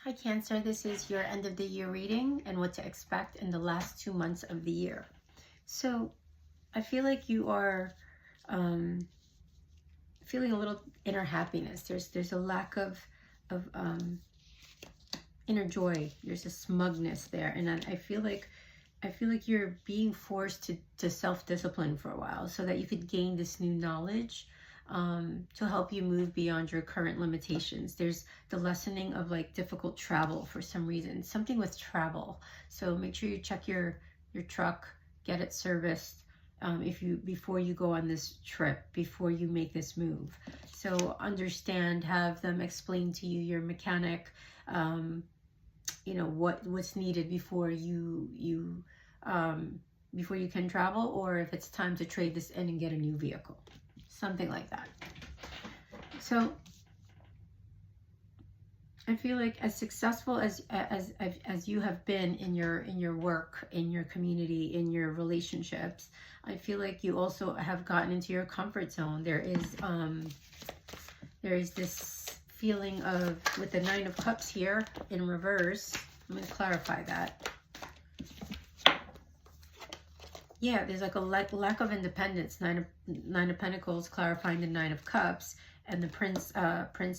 Hi Cancer, this is your end of the year reading and what to expect in the last 2 months of the year. So I feel like you are feeling a little inner happiness. There's a lack of inner joy. There's a smugness there, and I feel like you're being forced to self-discipline for a while so that you could gain this new knowledge to help you move beyond your current limitations. There's the lessening of like difficult travel for some reason, something with travel. So make sure you check your truck, get it serviced before you go on this trip, before you make this move. So understand, have them explain to you, your mechanic, what's needed before you can travel, or if it's time to trade this in and get a new vehicle, something like that. So I feel like as successful as you have been in your work, in your community, in your relationships, I feel like you also have gotten into your comfort zone. There is this feeling of, with the Nine of Cups here in reverse, I'm going to clarify that. Yeah, there's like a lack of independence. Nine of Pentacles clarifying the Nine of Cups, and the Prince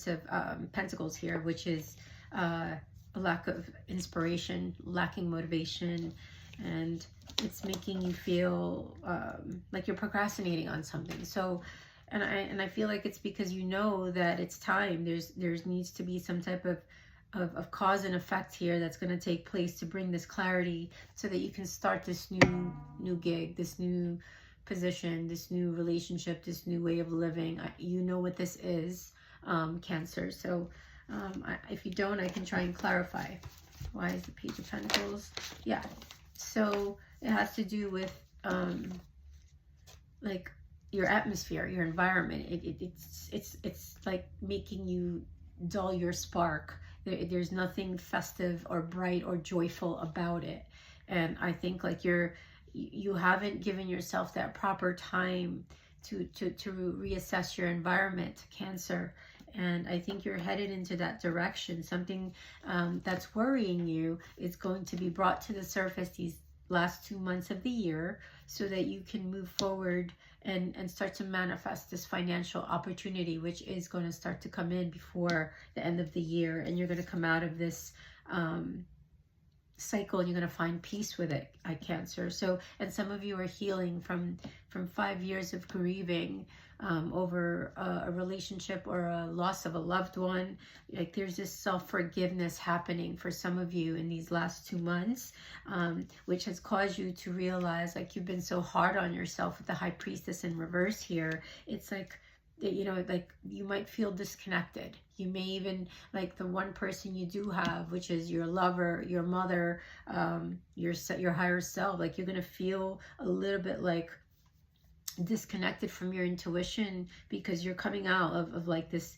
of Pentacles here, which is a lack of inspiration, lacking motivation, and it's making you feel like you're procrastinating on something. So, and I feel like it's because you know that it's time. There's needs to be some type of cause and effect here that's going to take place to bring this clarity so that you can start this new gig, this new position, this new relationship, this new way of living. You know what this is, Cancer. So if you don't, I can try and clarify. Why is the Page of Pentacles? Yeah, so it has to do with like your atmosphere, your environment. It's like making you dull your spark. There's nothing festive or bright or joyful about it. And I think like you haven't given yourself that proper time to reassess your environment, Cancer. And I think you're headed into that direction. Something that's worrying you is going to be brought to the surface these last 2 months of the year, so that you can move forward and start to manifest this financial opportunity, which is going to start to come in before the end of the year. And you're going to come out of this cycle, and you're going to find peace with it, Cancer. So, and some of you are healing from 5 years of grieving over a relationship or a loss of a loved one. Like there's this self-forgiveness happening for some of you in these last 2 months, which has caused you to realize, like, you've been so hard on yourself with the High Priestess in reverse here. It's like, like you might feel disconnected. You may even, like, the one person you do have, which is your lover, your mother, your higher self, like you're gonna feel a little bit like disconnected from your intuition, because you're coming out of like this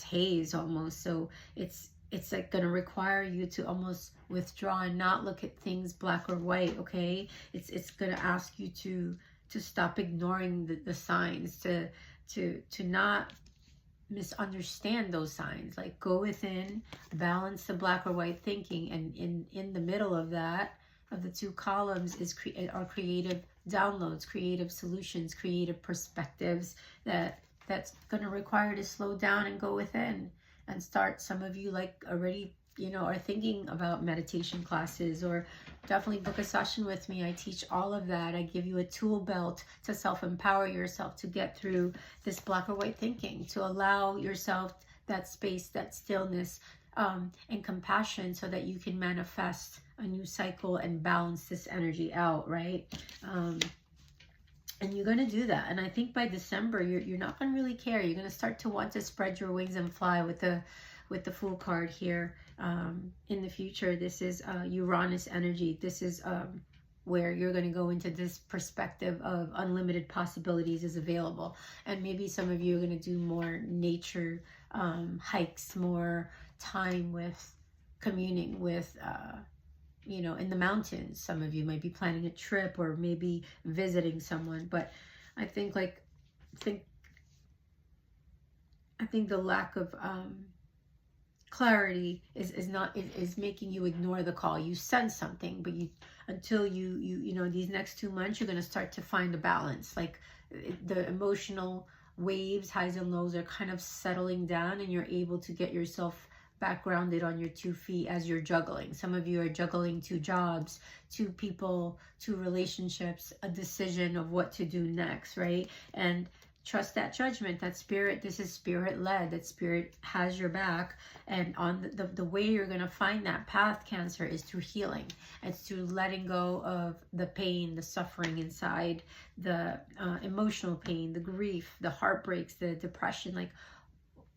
haze almost. So it's like going to require you to almost withdraw and not look at things black or white. Okay, it's going to ask you to stop ignoring the signs, to not misunderstand those signs. Like, go within, balance the black or white thinking, and in the middle of that, of the 2 columns, is are creative downloads, creative solutions, creative perspectives that's going to require you to slow down and go within and start. Some of you, like, already are thinking about meditation classes, or definitely book a session with me. I teach all of that. I give you a tool belt to self-empower yourself to get through this black or white thinking, to allow yourself that space, that stillness, and compassion, so that you can manifest a new cycle and balance this energy out, right? And you're going to do that. And I think by December, you're not going to really care. You're going to start to want to spread your wings and fly with the Fool card here. In the future, this is Uranus energy. This is where you're going to go into this perspective of unlimited possibilities is available. And maybe some of you are going to do more nature hikes, more time with communing with in the mountains. Some of you might be planning a trip, or maybe visiting someone. But I think the lack of clarity is making you ignore the call. You sense something, but until you know, these next 2 months, you're going to start to find a balance. Like the emotional waves, highs and lows, are kind of settling down, and you're able to get yourself back grounded on your 2 feet as you're juggling. Some of you are juggling 2 jobs, 2 people, 2 relationships, a decision of what to do next, right? And trust that judgment, that spirit, this is spirit led, that spirit has your back. And on the way you're going to find that path, Cancer, is through healing. It's through letting go of the pain, the suffering inside, the emotional pain, the grief, the heartbreaks, the depression. Like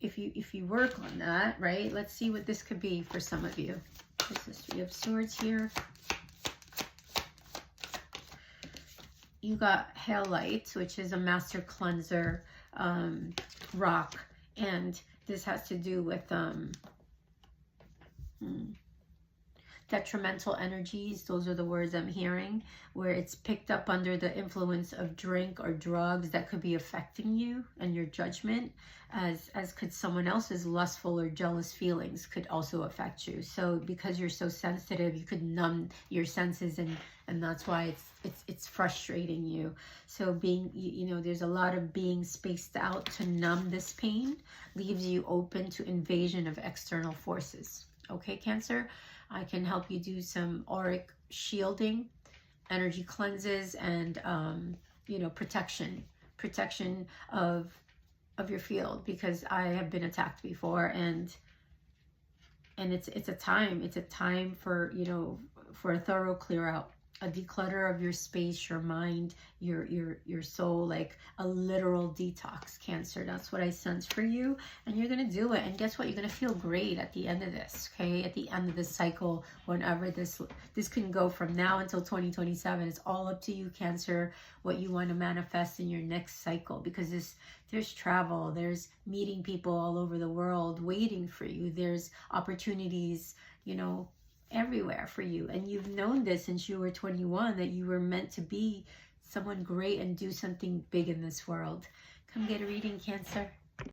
if you work on that, right? Let's see what this could be for some of you. This is 3 of Swords here. You got halite, which is a master cleanser rock, and this has to do with detrimental energies. Those are the words I'm hearing, where it's picked up under the influence of drink or drugs that could be affecting you and your judgment, as could someone else's lustful or jealous feelings could also affect you. So because you're so sensitive, you could numb your senses, and that's why it's frustrating you. So being, you know, there's a lot of being spaced out to numb this pain, leaves you open to invasion of external forces. Okay, Cancer? I can help you do some auric shielding, energy cleanses, and you know, protection of your field, because I have been attacked before, and it's a time for, you know, for a thorough clear out, a declutter of your space, your mind, your soul, like a literal detox, Cancer. That's what I sense for you, and you're gonna do it. And guess what? You're gonna feel great at the end of this. Okay, at the end of this cycle, whenever this can go from now until 2027. It's all up to you, Cancer, what you want to manifest in your next cycle, because there's travel, there's meeting people all over the world waiting for you. There's opportunities, you know, everywhere for you, and you've known this since you were 21, that you were meant to be someone great and do something big in this world. Come get a reading, Cancer.